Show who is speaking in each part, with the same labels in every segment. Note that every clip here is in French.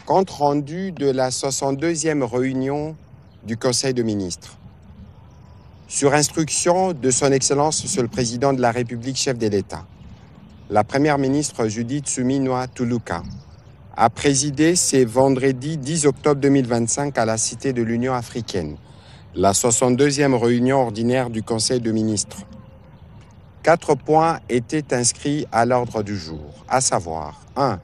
Speaker 1: Compte rendu de la 62e réunion du Conseil de ministres. Sur instruction de Son Excellence Monsieur le Président de la République, chef de l'État, la Première ministre Judith Suminwa Tuluka a présidé ce vendredi 10 octobre 2025 à la Cité de l'Union africaine, la 62e réunion ordinaire du Conseil de ministres. 4 points étaient inscrits à l'ordre du jour, à savoir 1.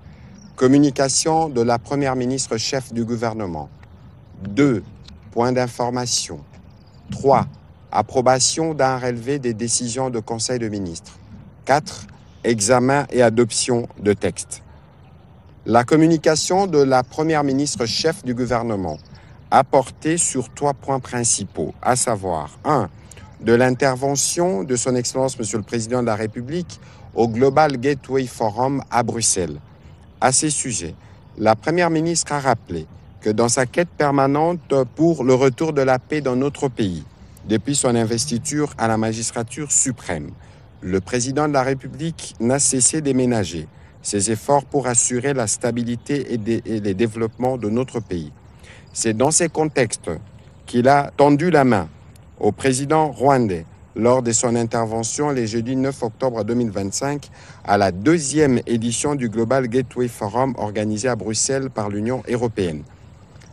Speaker 1: Communication de la Première ministre chef du gouvernement. 2. Points d'information. 3. Approbation d'un relevé des décisions de Conseil de ministres. 4. Examen et adoption de textes. La communication de la Première ministre chef du gouvernement a porté sur 3 points principaux, à savoir 1. De l'intervention de Son Excellence Monsieur le Président de la République au Global Gateway Forum à Bruxelles. À ces sujets, la Première ministre a rappelé que dans sa quête permanente pour le retour de la paix dans notre pays, depuis son investiture à la magistrature suprême, le Président de la République n'a cessé de ménager ses efforts pour assurer la stabilité et le développement de notre pays. C'est dans ces contextes qu'il a tendu la main au président rwandais lors de son intervention le jeudi 9 octobre 2025 à la 2e édition du Global Gateway Forum organisé à Bruxelles par l'Union européenne.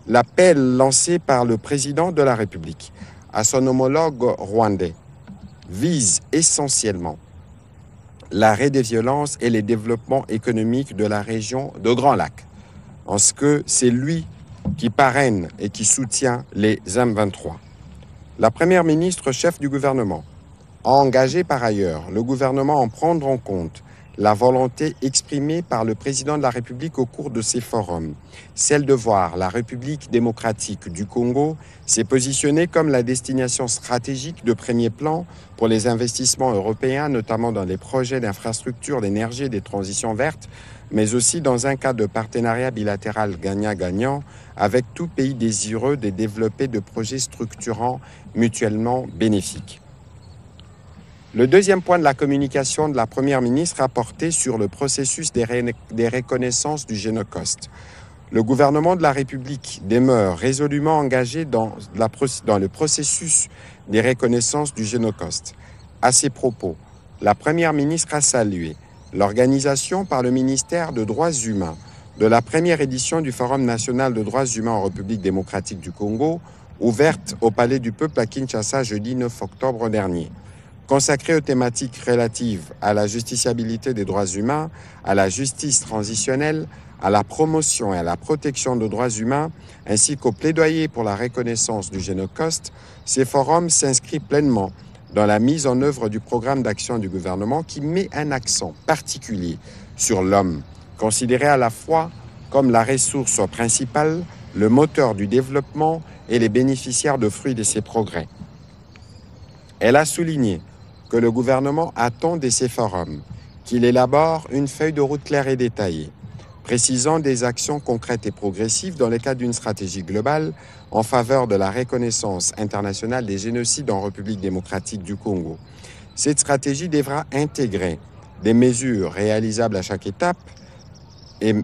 Speaker 1: L'appel lancé par le président de la République à son homologue rwandais vise essentiellement l'arrêt des violences et le développement économique de la région de Grand Lac, en ce que c'est lui qui parraine et qui soutient les M23. La Première ministre chef du gouvernement a engagé par ailleurs le gouvernement à prendre en compte la volonté exprimée par le président de la République au cours de ces forums, celle de voir la République démocratique du Congo s'est positionnée comme la destination stratégique de premier plan pour les investissements européens, notamment dans les projets d'infrastructures, d'énergie et des transitions vertes, mais aussi dans un cadre de partenariat bilatéral gagnant-gagnant avec tout pays désireux de développer de projets structurants mutuellement bénéfiques. Le deuxième point de la communication de la Première ministre a porté sur le processus des reconnaissances du Génocost. Le gouvernement de la République demeure résolument engagé dans le processus des reconnaissances du Génocost. À ces propos, la Première ministre a salué l'organisation par le ministère des Droits humains de la première édition du Forum national de droits humains en République démocratique du Congo, ouverte au Palais du Peuple à Kinshasa jeudi 9 octobre dernier. Consacrée aux thématiques relatives à la justiciabilité des droits humains, à la justice transitionnelle, à la promotion et à la protection des droits humains, ainsi qu'au plaidoyer pour la reconnaissance du Génocost, ces forums s'inscrivent pleinement dans la mise en œuvre du programme d'action du gouvernement qui met un accent particulier sur l'homme, considéré à la fois comme la ressource principale, le moteur du développement et les bénéficiaires de fruits de ces progrès. Elle a souligné que le gouvernement attend de ces forums qu'il élabore une feuille de route claire et détaillée, précisant des actions concrètes et progressives dans le cadre d'une stratégie globale en faveur de la reconnaissance internationale des génocides en République démocratique du Congo. Cette stratégie devra intégrer des mesures réalisables à chaque étape et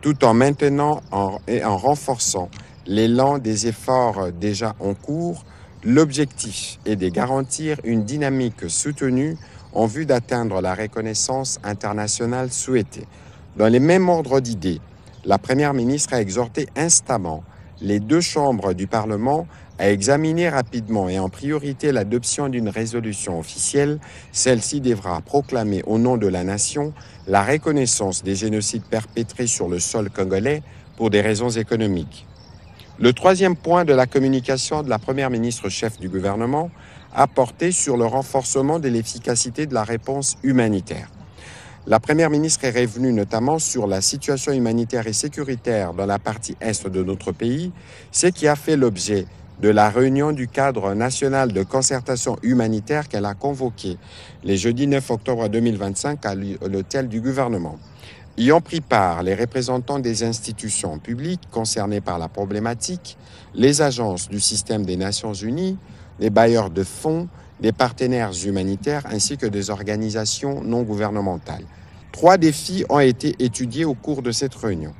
Speaker 1: tout en maintenant et en renforçant l'élan des efforts déjà en cours. L'objectif est de garantir une dynamique soutenue en vue d'atteindre la reconnaissance internationale souhaitée. Dans les mêmes ordres d'idées, la Première ministre a exhorté instamment les 2 chambres du Parlement à examiner rapidement et en priorité l'adoption d'une résolution officielle. Celle-ci devra proclamer au nom de la nation la reconnaissance des génocides perpétrés sur le sol congolais pour des raisons économiques. Le 3e point de la communication de la Première ministre chef du gouvernement a porté sur le renforcement de l'efficacité de la réponse humanitaire. La Première ministre est revenue notamment sur la situation humanitaire et sécuritaire dans la partie est de notre pays, ce qui a fait l'objet de la réunion du cadre national de concertation humanitaire qu'elle a convoquée le jeudi 9 octobre 2025 à l'hôtel du gouvernement. Y ont pris part les représentants des institutions publiques concernées par la problématique, les agences du système des Nations Unies, les bailleurs de fonds, des partenaires humanitaires ainsi que des organisations non gouvernementales. 3 défis ont été étudiés au cours de cette réunion.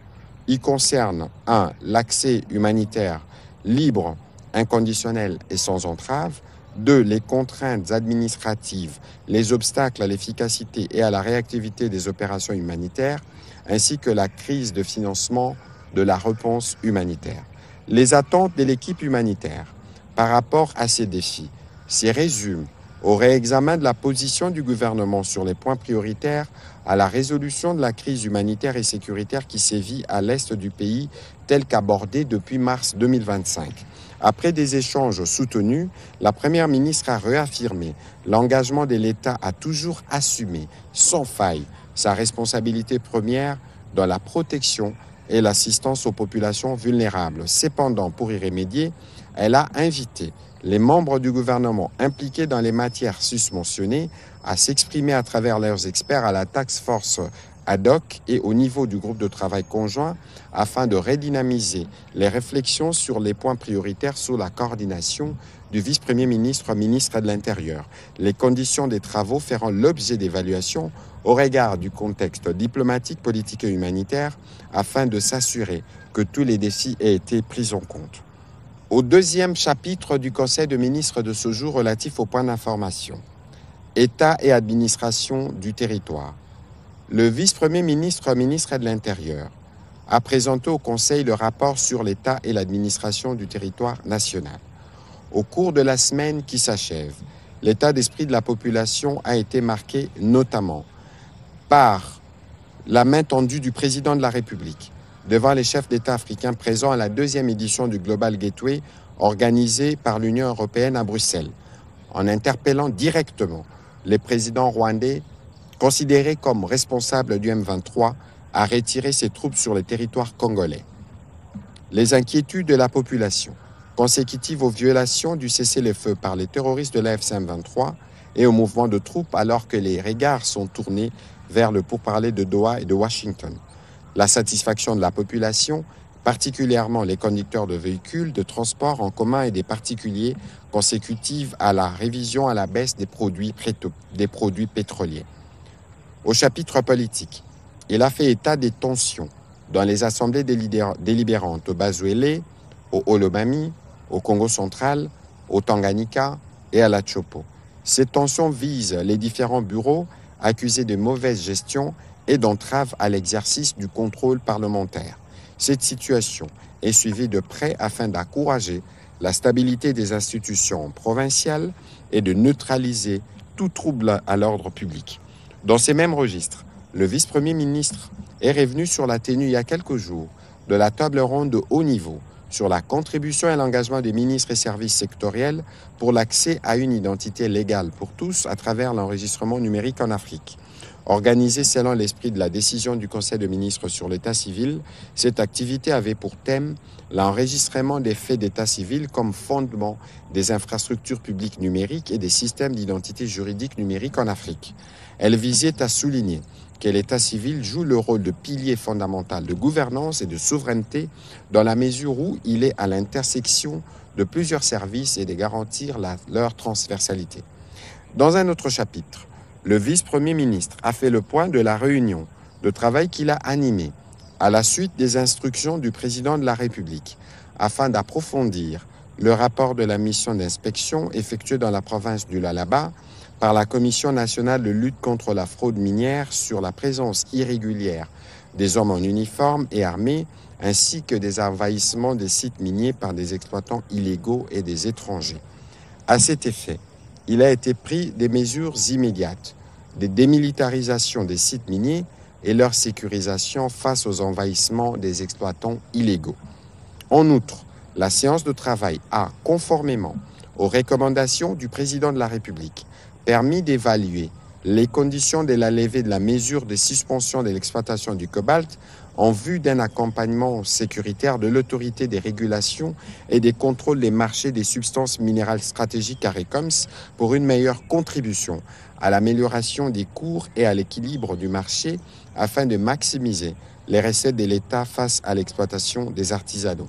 Speaker 1: Il concerne 1. L'accès humanitaire libre, inconditionnel et sans entrave. 2. Les contraintes administratives, les obstacles à l'efficacité et à la réactivité des opérations humanitaires, ainsi que la crise de financement de la réponse humanitaire. Les attentes de l'équipe humanitaire par rapport à ces défis s'y résument au réexamen de la position du gouvernement sur les points prioritaires à la résolution de la crise humanitaire et sécuritaire qui sévit à l'est du pays, telle qu'abordée depuis mars 2025. Après des échanges soutenus, la Première ministre a réaffirmé l'engagement de l'État à toujours assumer sans faille sa responsabilité première dans la protection et l'assistance aux populations vulnérables. Cependant, pour y remédier, elle a invité les membres du gouvernement impliqués dans les matières susmentionnées à s'exprimer à travers leurs experts à la task force ad hoc et au niveau du groupe de travail conjoint afin de redynamiser les réflexions sur les points prioritaires sous la coordination du vice-premier ministre, ministre de l'Intérieur. Les conditions des travaux feront l'objet d'évaluation au regard du contexte diplomatique, politique et humanitaire afin de s'assurer que tous les défis aient été pris en compte. Au deuxième chapitre du Conseil de ministres de ce jour relatif aux points d'information, État et administration du territoire, le vice-premier ministre, ministre de l'Intérieur, a présenté au Conseil le rapport sur l'État et l'administration du territoire national. Au cours de la semaine qui s'achève, l'état d'esprit de la population a été marqué notamment par la main tendue du président de la République devant les chefs d'État africains présents à la deuxième édition du Global Gateway organisée par l'Union européenne à Bruxelles, en interpellant directement les présidents rwandais considérés comme responsables du M23 à retirer ses troupes sur le territoire congolais. Les inquiétudes de la population, consécutives aux violations du cessez-le-feu par les terroristes de l'AFC-M23 et au mouvement de troupes alors que les regards sont tournés vers le pourparler de Doha et de Washington. La satisfaction de la population, particulièrement les conducteurs de véhicules de transport en commun et des particuliers, consécutive à la révision à la baisse des produits pétroliers. Au chapitre politique, il a fait état des tensions dans les assemblées délibérantes au Bazuélé, au Olomami, au Congo central, au Tanganyika et à la Chopo. Ces tensions visent les différents bureaux accusés de mauvaise gestion et d'entrave à l'exercice du contrôle parlementaire. Cette situation est suivie de près afin d'encourager la stabilité des institutions provinciales et de neutraliser tout trouble à l'ordre public. Dans ces mêmes registres, le vice-premier ministre est revenu sur la tenue il y a quelques jours de la table ronde de haut niveau sur la contribution et l'engagement des ministres et services sectoriels pour l'accès à une identité légale pour tous à travers l'enregistrement numérique en Afrique. Organisée selon l'esprit de la décision du Conseil de ministres sur l'état civil, cette activité avait pour thème l'enregistrement des faits d'état civil comme fondement des infrastructures publiques numériques et des systèmes d'identité juridique numérique en Afrique. Elle visait à souligner que l'état civil joue le rôle de pilier fondamental de gouvernance et de souveraineté dans la mesure où il est à l'intersection de plusieurs services et de garantir leur transversalité. Dans un autre chapitre, le vice-premier ministre a fait le point de la réunion de travail qu'il a animée à la suite des instructions du président de la République afin d'approfondir le rapport de la mission d'inspection effectuée dans la province du Lualaba par la Commission nationale de lutte contre la fraude minière sur la présence irrégulière des hommes en uniforme et armés ainsi que des envahissements des sites miniers par des exploitants illégaux et des étrangers. À cet effet, il a été pris des mesures immédiates, des démilitarisations des sites miniers et leur sécurisation face aux envahissements des exploitants illégaux. En outre, la séance de travail a, conformément aux recommandations du président de la République, permis d'évaluer les conditions de la levée de la mesure de suspension de l'exploitation du cobalt en vue d'un accompagnement sécuritaire de l'autorité des régulations et des contrôles des marchés des substances minérales stratégiques ARECOMS pour une meilleure contribution à l'amélioration des cours et à l'équilibre du marché afin de maximiser les recettes de l'État face à l'exploitation des artisanaux.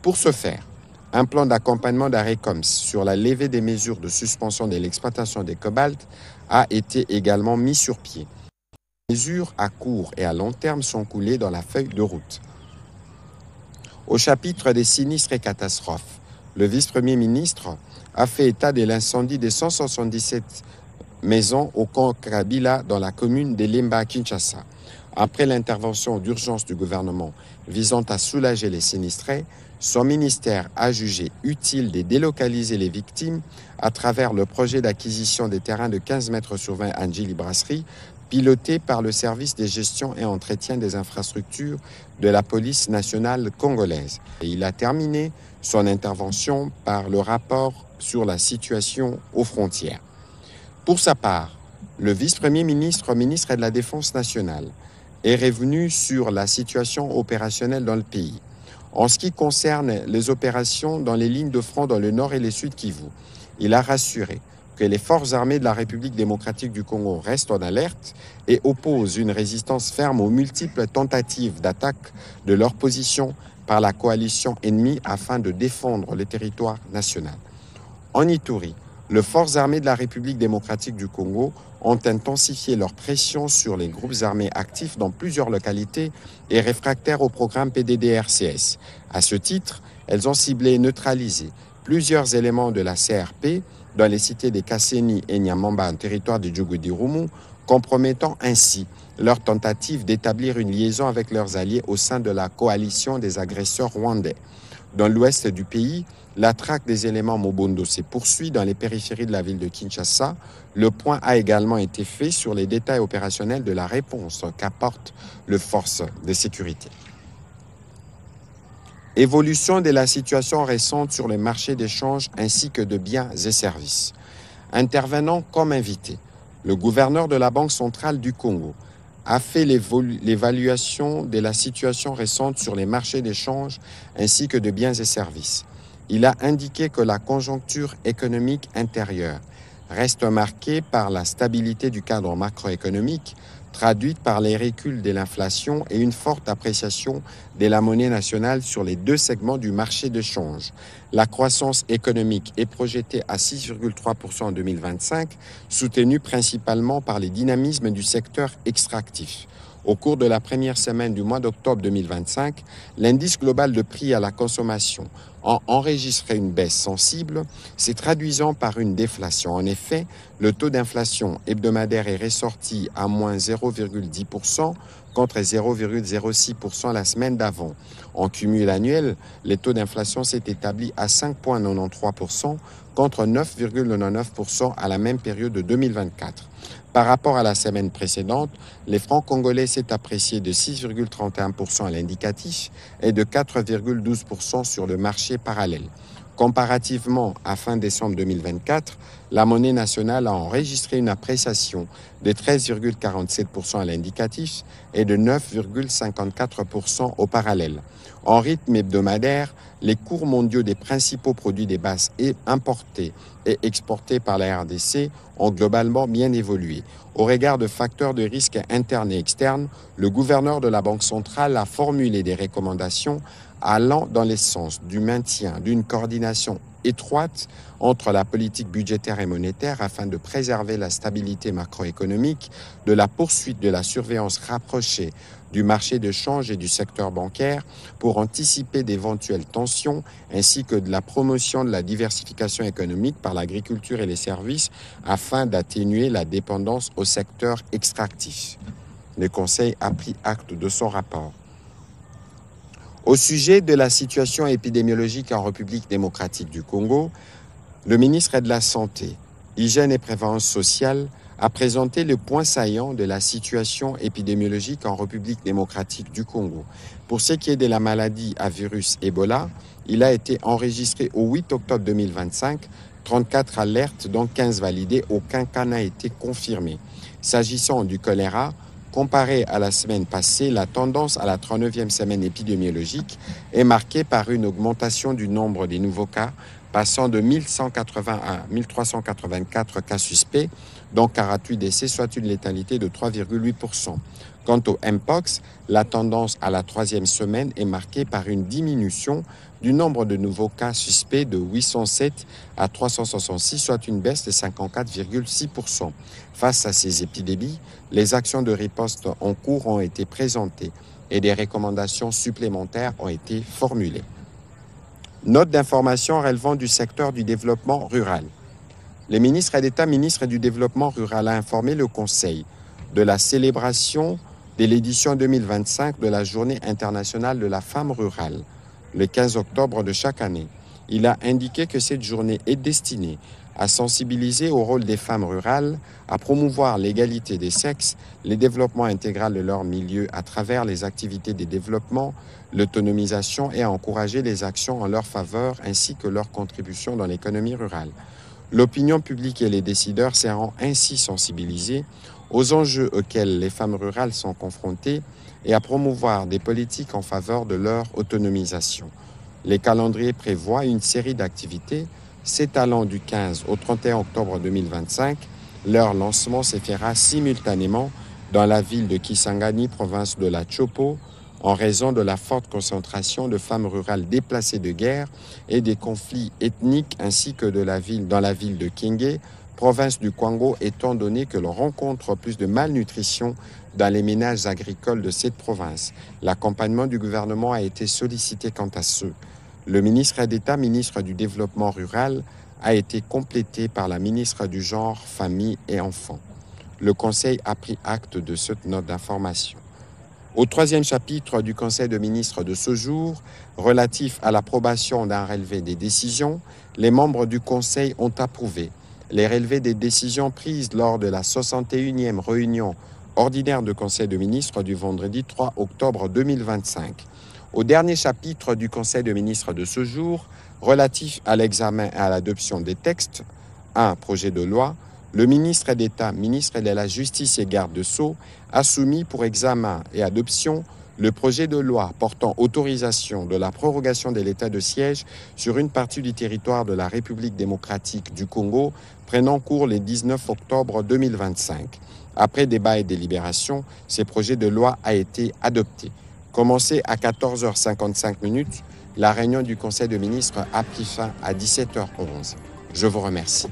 Speaker 1: Pour ce faire, un plan d'accompagnement d'ARECOMS sur la levée des mesures de suspension de l'exploitation des cobalt a été également mis sur pied. Les mesures à court et à long terme sont coulées dans la feuille de route. Au chapitre des sinistres et catastrophes, le vice-premier ministre a fait état de l'incendie des 177 maisons au camp Kabila dans la commune de Lemba à Kinshasa. Après l'intervention d'urgence du gouvernement visant à soulager les sinistrés, son ministère a jugé utile de délocaliser les victimes à travers le projet d'acquisition des terrains de 15 mètres sur 20 à Njili Brasserie, piloté par le service de gestion et entretien des infrastructures de la police nationale congolaise. Et il a terminé son intervention par le rapport sur la situation aux frontières. Pour sa part, le vice-premier ministre, ministre de la Défense nationale, est revenu sur la situation opérationnelle dans le pays. En ce qui concerne les opérations dans les lignes de front dans le nord et le sud Kivu, il a rassuré que les forces armées de la République démocratique du Congo restent en alerte et opposent une résistance ferme aux multiples tentatives d'attaque de leur position par la coalition ennemie afin de défendre le territoire national. En Ituri, les forces armées de la République démocratique du Congo ont intensifié leur pression sur les groupes armés actifs dans plusieurs localités et réfractaires au programme PDDRCS. À ce titre, elles ont ciblé et neutralisé plusieurs éléments de la CRP dans les cités de Kasseni et Nyamamba en territoire de Djougou-Dirumu, compromettant ainsi leur tentative d'établir une liaison avec leurs alliés au sein de la coalition des agresseurs rwandais. Dans l'ouest du pays, la traque des éléments Mobondo se poursuit dans les périphéries de la ville de Kinshasa. Le point a également été fait sur les détails opérationnels de la réponse qu'apportent les forces de sécurité. Évolution de la situation récente sur les marchés d'échange ainsi que de biens et services. Intervenant comme invité, le gouverneur de la Banque centrale du Congo a fait l'évaluation de la situation récente sur les marchés d'échange ainsi que de biens et services. Il a indiqué que la conjoncture économique intérieure reste marquée par la stabilité du cadre macroéconomique, traduite par les reculs de l'inflation et une forte appréciation de la monnaie nationale sur les deux segments du marché de change. La croissance économique est projetée à 6,3% en 2025, soutenue principalement par les dynamismes du secteur extractif. Au cours de la première semaine du mois d'octobre 2025, l'indice global de prix à la consommation a enregistré une baisse sensible, se traduisant par une déflation. En effet, le taux d'inflation hebdomadaire est ressorti à moins 0,10% contre 0,06% la semaine d'avant. En cumul annuel, le taux d'inflation s'est établi à 5,93% contre 9,99% à la même période de 2024. Par rapport à la semaine précédente, les francs congolais s'est apprécié de 6,31% à l'indicatif et de 4,12% sur le marché parallèle. Comparativement à fin décembre 2024, la monnaie nationale a enregistré une appréciation de 13,47% à l'indicatif et de 9,54% au parallèle. En rythme hebdomadaire, les cours mondiaux des principaux produits des bases importés et exportés par la RDC ont globalement bien évolué. Au regard de facteurs de risque internes et externes, le gouverneur de la Banque centrale a formulé des recommandations allant dans le sens du maintien d'une coordination étroite entre la politique budgétaire et monétaire afin de préserver la stabilité macroéconomique, de la poursuite de la surveillance rapprochée du marché de change et du secteur bancaire pour anticiper d'éventuelles tensions, ainsi que de la promotion de la diversification économique par l'agriculture et les services afin d'atténuer la dépendance au secteur extractif. Le Conseil a pris acte de son rapport. Au sujet de la situation épidémiologique en République démocratique du Congo, le ministre de la Santé, Hygiène et Prévention sociale a présenté le point saillant de la situation épidémiologique en République démocratique du Congo. Pour ce qui est de la maladie à virus Ebola, il a été enregistré au 8 octobre 2025, 34 alertes dont 15 validées, aucun cas n'a été confirmé. S'agissant du choléra, comparé à la semaine passée, la tendance à la 39e semaine épidémiologique est marquée par une augmentation du nombre des nouveaux cas, passant de 1180 à 1384 cas suspects, dont 48 décès, soit une létalité de 3,8%. Quant au Mpox, la tendance à la 3e semaine est marquée par une diminution du nombre de nouveaux cas suspects de 807 à 366, soit une baisse de 54,6%. Face à ces épidémies, les actions de riposte en cours ont été présentées et des recommandations supplémentaires ont été formulées. Note d'information relevant du secteur du développement rural. Le ministre d'État, ministre du Développement rural, a informé le Conseil de la célébration de l'édition 2025 de la Journée internationale de la femme rurale, le 15 octobre de chaque année. Il a indiqué que cette journée est destinée à sensibiliser au rôle des femmes rurales, à promouvoir l'égalité des sexes, le développement intégral de leur milieu à travers les activités de développement, l'autonomisation et à encourager les actions en leur faveur ainsi que leur contribution dans l'économie rurale. L'opinion publique et les décideurs seront ainsi sensibilisés aux enjeux auxquels les femmes rurales sont confrontées et à promouvoir des politiques en faveur de leur autonomisation. Les calendriers prévoient une série d'activités s'étalant du 15 au 31 octobre 2025. Leur lancement s'effectuera simultanément dans la ville de Kisangani, province de la Chopo, en raison de la forte concentration de femmes rurales déplacées de guerre et des conflits ethniques, ainsi que dans la ville de Kingé, province du Kwango, étant donné que l'on rencontre plus de malnutrition dans les ménages agricoles de cette province. L'accompagnement du gouvernement a été sollicité quant à ceux. Le ministre d'État, ministre du Développement rural, a été complété par la ministre du Genre, Famille et Enfants. Le Conseil a pris acte de cette note d'information. Au troisième chapitre du Conseil de ministres de ce jour, relatif à l'approbation d'un relevé des décisions, les membres du Conseil ont approuvé les relevés des décisions prises lors de la 61e réunion ordinaire du Conseil de ministres du vendredi 3 octobre 2025. Au dernier chapitre du Conseil de ministres de ce jour, relatif à l'examen et à l'adoption des textes, un projet de loi, le ministre d'État, ministre de la Justice et garde de Sceaux, a soumis pour examen et adoption le projet de loi portant autorisation de la prorogation de l'état de siège sur une partie du territoire de la République démocratique du Congo, prenant cours le 19 octobre 2025. Après débat et délibération, ce projet de loi a été adopté. Commencé à 14h55, la réunion du Conseil de ministres a pris fin à 17h11. Je vous remercie.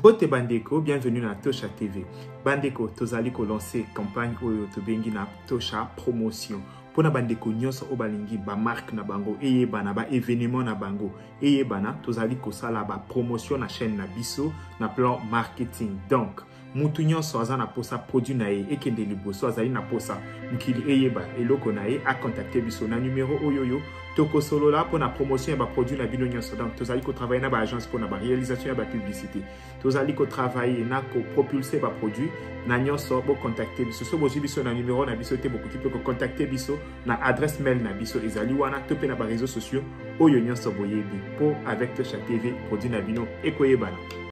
Speaker 2: Bote Bandeko, bienvenue dans Tosha TV. Bandeko, tozali ko lancer campagne oyo tobengi na Tosha promotion. Pona bandeko nyonso obalingi ba marque na bango eye bana ba événement na bango eye bana tozali ko sala ba promotion na chaîne na biso na plan marketing. Donc mutu nyonso aza na posa produit na ye ekende liboso azali na posa mukili eyeba eloko na ye a contacter biso na numéro oyoyo toko solo là pour la promotion et ba produit na bino nyonso. Donc tozali ko travailler na ba agence pour na ba réalisation et ba publicité. Tozali ko travailler na ko propulser ba produit na nyonso bo contacter biso so bozi biso na numéro na biso te beaucoup type ko contacter biso na adresse mail na biso ezali wana to pe na ba réseaux sociaux oyo nyonso boyebi po avec Tosha TV produit na bino ekoyebana.